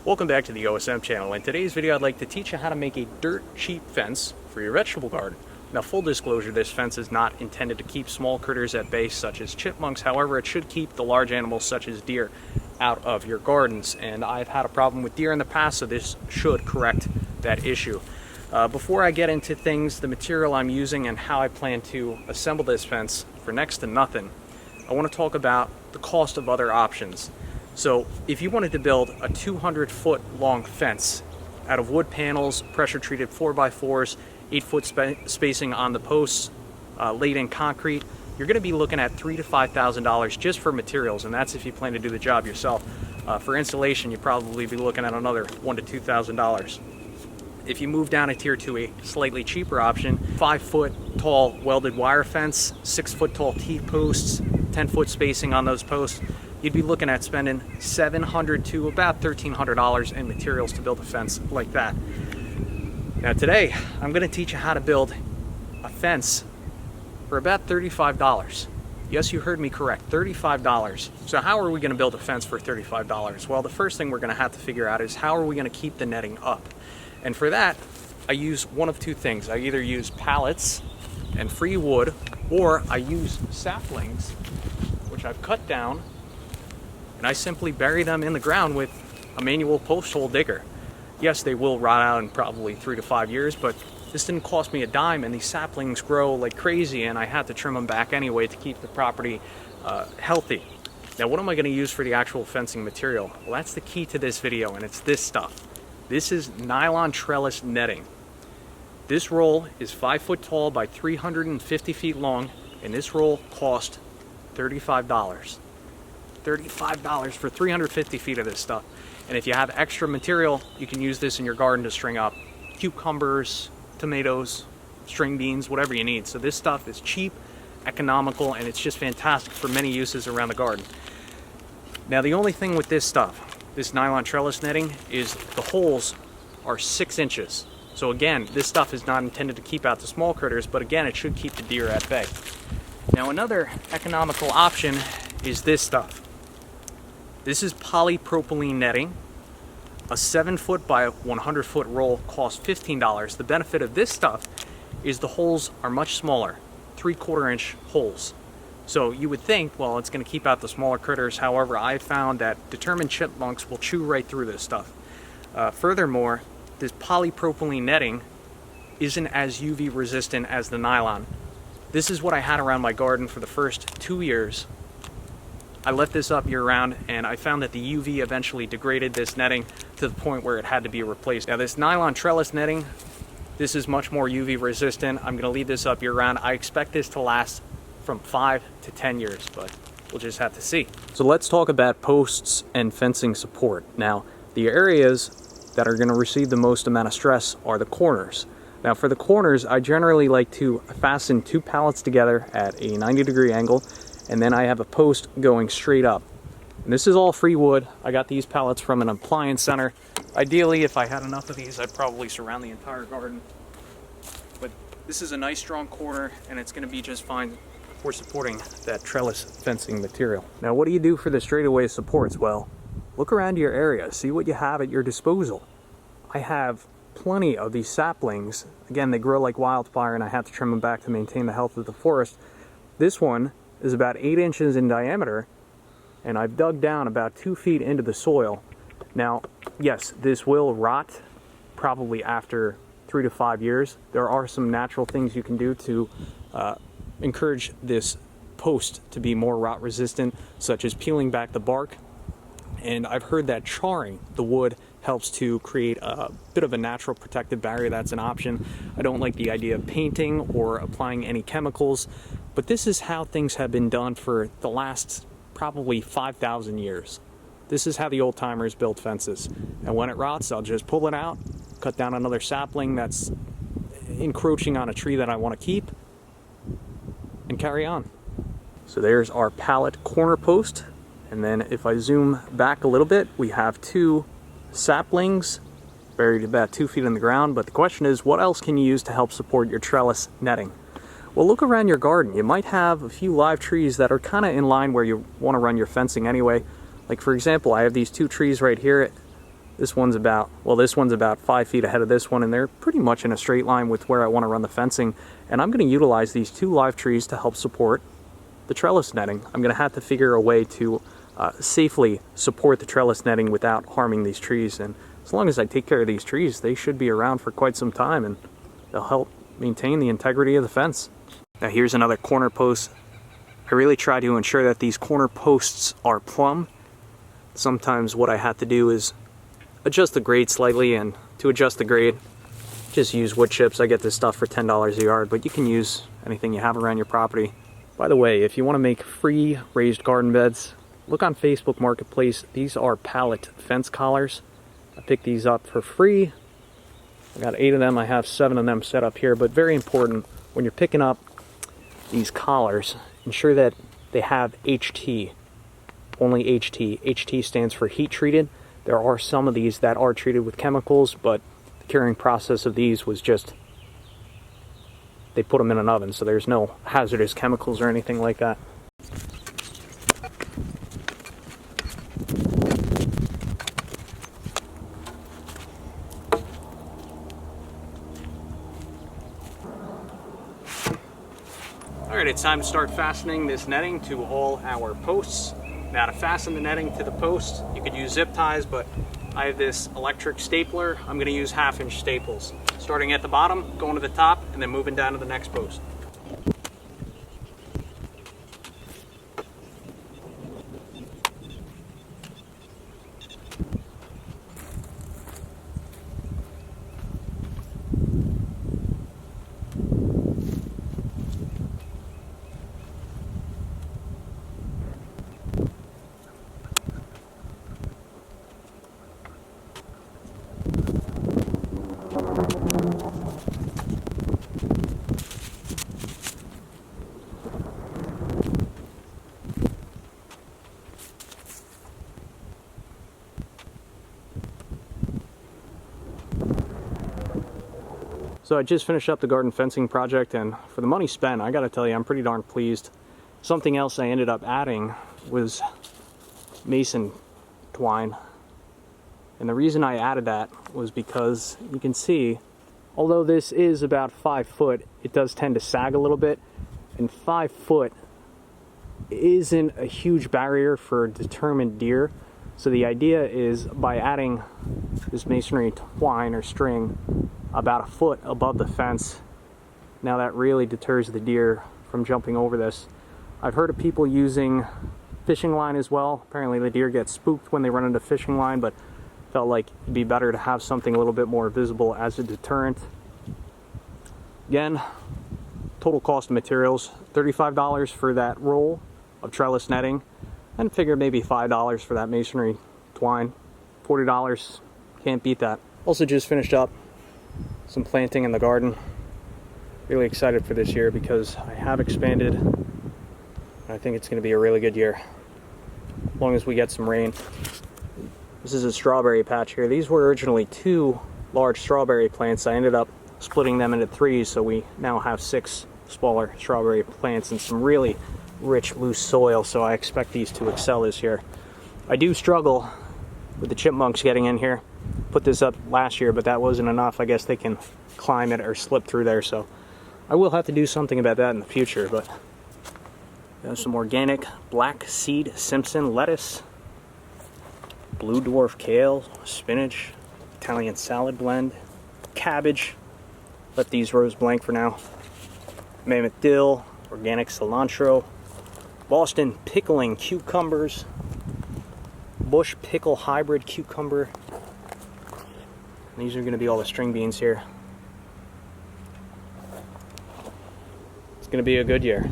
Welcome back to the OSM channel. In today's video I'd like to teach you how to make a dirt cheap fence for your vegetable garden. Now, full disclosure, this fence is not intended to keep small critters at bay such as chipmunks. However, it should keep the large animals such as deer out of your gardens, and I've had a problem with deer in the past, so this should correct that issue. Before I get into things, the material I'm using and how I plan to assemble this fence for next to nothing, I want to talk about the cost of other options. So if you wanted to build a 200-foot long fence out of wood panels, pressure treated 4x4s, 8-foot spacing on the posts, laid in concrete, you're going to be looking at $3,000 to $5,000 just for materials, and that's if you plan to do the job yourself. For installation, you'd probably be looking at another $1,000 to $2,000. If you move down a tier to a slightly cheaper option, 5-foot tall welded wire fence, 6-foot tall T-posts, 10-foot spacing on those posts, you'd be looking at spending $700 to about $1,300 in materials to build a fence like that. Now today, I'm going to teach you how to build a fence for about $35. Yes, you heard me correct, $35. So how are we going to build a fence for $35? Well, the first thing we're going to have to figure out is how are we going to keep the netting up? And for that, I use one of two things. I either use pallets and free wood, or I use saplings, which I've cut down, and I simply bury them in the ground with a manual post hole digger. Yes, they will rot out in probably 3 to 5 years, but this didn't cost me a dime, and these saplings grow like crazy, and I had to trim them back anyway to keep the property healthy. Now, what am I going to use for the actual fencing material? Well, that's the key to this video, and it's this stuff. This is nylon trellis netting. This roll is 5 foot tall by 350 feet long, and this roll cost $35. $35 for 350 feet of this stuff. And if you have extra material, you can use this in your garden to string up cucumbers, tomatoes, string beans, whatever you need. So this stuff is cheap, economical, and it's just fantastic for many uses around the garden. Now, the only thing with this stuff, this nylon trellis netting, is the holes are 6 inches. So again, this stuff is not intended to keep out the small critters, but again, it should keep the deer at bay. Now, another economical option is this stuff. This is polypropylene netting. A 7-foot by 100-foot roll costs $15. The benefit of this stuff is the holes are much smaller, 3/4 inch holes. So you would think, well, it's going to keep out the smaller critters. However, I found that determined chipmunks will chew right through this stuff. Furthermore, this polypropylene netting isn't as UV resistant as the nylon. This is what I had around my garden for the first 2 years. I left this up year round, and I found that the UV eventually degraded this netting to the point where it had to be replaced. Now, this nylon trellis netting, this is much more UV resistant. I'm going to leave this up year round. I expect this to last from 5 to 10 years, but we'll just have to see. So let's talk about posts and fencing support. Now, the areas that are going to receive the most amount of stress are the corners. Now, for the corners, I generally like to fasten 2 pallets together at a 90-degree angle, and then I have a post going straight up. And this is all free wood. I got these pallets from an appliance center. Ideally, if I had enough of these, I'd probably surround the entire garden. But this is a nice strong corner, and it's going to be just fine for supporting that trellis fencing material. Now, what do you do for the straightaway supports? Well, look around your area. See what you have at your disposal. I have plenty of these saplings. Again, they grow like wildfire, and I have to trim them back to maintain the health of the forest. This one is about 8 inches in diameter, and I've dug down about 2 feet into the soil. Now, yes, this will rot probably after 3 to 5 years. There are some natural things you can do to encourage this post to be more rot resistant, such as peeling back the bark. And I've heard that charring the wood helps to create a bit of a natural protective barrier. That's an option. I don't like the idea of painting or applying any chemicals, but this is how things have been done for the last probably 5,000 years. This is how the old timers built fences. And when it rots, I'll just pull it out, cut down another sapling that's encroaching on a tree that I want to keep, and carry on. So there's our pallet corner post. And then if I zoom back a little bit, we have 2 saplings buried about 2 feet in the ground. But the question is, what else can you use to help support your trellis netting? Well, look around your garden. You might have a few live trees that are kind of in line where you want to run your fencing anyway. Like, for example, I have these 2 trees right here This one's about 5 feet ahead of this one, and they're pretty much in a straight line with where I want to run the fencing. And I'm going to utilize these 2 live trees to help support the trellis netting. I'm going to have to figure a way to safely support the trellis netting without harming these trees. And as long as I take care of these trees, they should be around for quite some time, and they'll help maintain the integrity of the fence. Now here's another corner post. I really try to ensure that these corner posts are plumb. Sometimes what I have to do is adjust the grade slightly, and to adjust the grade, just use wood chips. I get this stuff for $10 a yard, but you can use anything you have around your property. By the way, if you want to make free raised garden beds, look on Facebook Marketplace. These are pallet fence collars. I picked these up for free. I got 8 of them. I have 7 of them set up here, but very important when you're picking up these collars, ensure that they have HT, only HT. HT stands for heat treated. There are some of these that are treated with chemicals, but the curing process of these was just, they put them in an oven, so there's no hazardous chemicals or anything like that. Alright, it's time to start fastening this netting to all our posts. Now, to fasten the netting to the post, you could use zip ties, but I have this electric stapler. I'm going to use 1/2-inch staples, starting at the bottom, going to the top, and then moving down to the next post. So I just finished up the garden fencing project, and for the money spent, I gotta tell you, I'm pretty darn pleased. Something else I ended up adding was mason twine. And the reason I added that was because you can see, although this is about 5 foot, it does tend to sag a little bit, and 5 foot isn't a huge barrier for determined deer. So the idea is, by adding this masonry twine or string about 1 foot above the fence, now that really deters the deer from jumping over this. I've heard of people using fishing line as well. Apparently the deer get spooked when they run into fishing line, but felt like it'd be better to have something a little bit more visible as a deterrent. Again, total cost of materials, $35 for that roll of trellis netting, and figure maybe $5 for that masonry twine. $40, can't beat that. Also just finished up some planting in the garden. Really excited for this year because I have expanded, and I think it's going to be a really good year, as long as we get some rain. This is a strawberry patch here. These were originally 2 large strawberry plants. I ended up splitting them into 3, so we now have 6 smaller strawberry plants and some really rich loose soil, so I expect these to excel this year. I do struggle with the chipmunks getting in here. Put this up last year, but that wasn't enough. I guess they can climb it or slip through there, so I will have to do something about that in the future. But there's some organic black seed Simpson lettuce, blue dwarf kale, spinach, Italian salad blend, cabbage. Let these rows blank for now. Mammoth dill, organic cilantro, Boston pickling cucumbers, bush pickle hybrid cucumber. And these are going to be all the string beans here. It's going to be a good year.